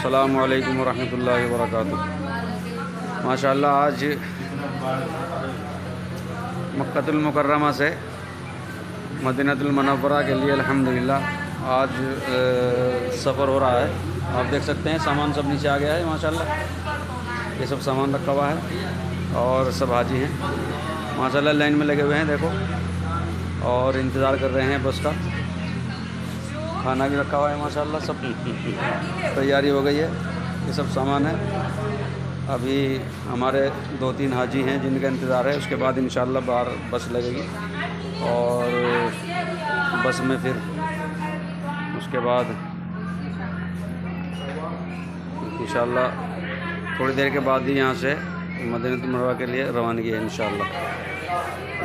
अस्सलामु अलैकुम वरहमतुल्लाहि वबरकातुह। माशाअल्लाह आज मक्कतुल मुकर्रमा से मदीनतुल मुनव्वरा के लिए अल्हम्दुलिल्लाह आज सफ़र हो रहा है। आप देख सकते हैं सामान सब नीचे आ गया है माशाअल्लाह। ये सब सामान रखा हुआ है और सब हाजी हैं माशाअल्लाह, लाइन में लगे हुए हैं देखो, और इंतज़ार कर रहे हैं बस का। खाना भी रखा हुआ है माशाअल्लाह, सब तैयारी हो गई है। ये सब सामान है। अभी हमारे 2-3 हाजी हैं जिनका इंतज़ार है, उसके बाद इंशाअल्लाह बाहर बस लगेगी और बस में फिर उसके बाद इंशाअल्लाह थोड़ी देर के बाद ही यहाँ से मदीनतुल मुनव्वरा के लिए रवानगी है इंशाअल्लाह।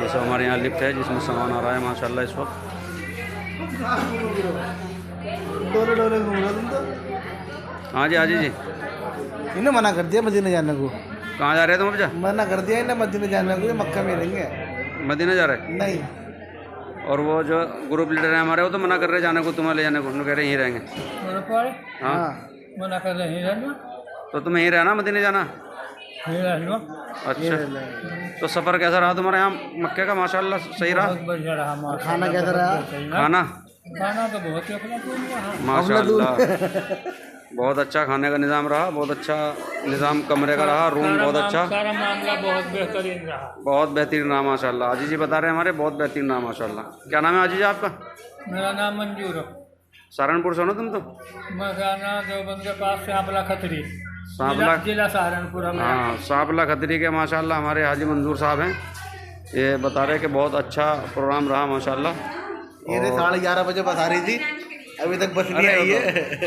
ये सब हमारे यहाँ लिफ्ट है जिसमें सामान आ रहा है माशाअल्लाह इस वक्त। डोले घूम रहा तुम तो। हाँ जी जी। इन्हें मना कर दिया मदीना जाने को। कहाँ जा रहे हैं तुम अभी? मना कर दिया इन्हें मदीना जाने को, ये मक्का में रहेंगे। मदीना जा रहे? नहीं। और वो जो ग्रुप लीडर है हमारे, वो तो मना कर रहे जाने को, तुम्हें ले जाने को, उन्होंने कह रहे यहीं रहेंगे। हाँ मना कर रहे हैं। तो तुम्हें यहीं रहना, मदीना जाना? अच्छा, तो सफ़र कैसा रहा तुम्हारे यहाँ मक्के का? माशाअल्लाह सही रहा। खाना कैसा रहा? खाना तो बहुत माशाअल्लाह बहुत अच्छा खाने का निज़ाम रहा, बहुत अच्छा निज़ाम कमरे का रहा, रूम बहुत अच्छा, सारा मामला बहुत बेहतरीन रहा। बहुत बेहतरीन रहा माशाअल्लाह। आजी जी बता रहे हैं हमारे, बहुत बेहतरीन रहा माशाअल्लाह। क्या नाम है आजी जी आपका? मेरा नाम मंजूर है। सहारनपुर से हो ना तुम तो? मैं देवबंद के पास सांपला खतरी, सांपला जिला सहारनपुर। हाँ, सांपला खतरी के माशाअल्लाह हमारे हाजी मंजूर साहब हैं। ये बता रहे कि बहुत अच्छा प्रोग्राम रहा माशाअल्लाह। ये 11:30 बजे बस आ रही थी, अभी तक बस नहीं आई है।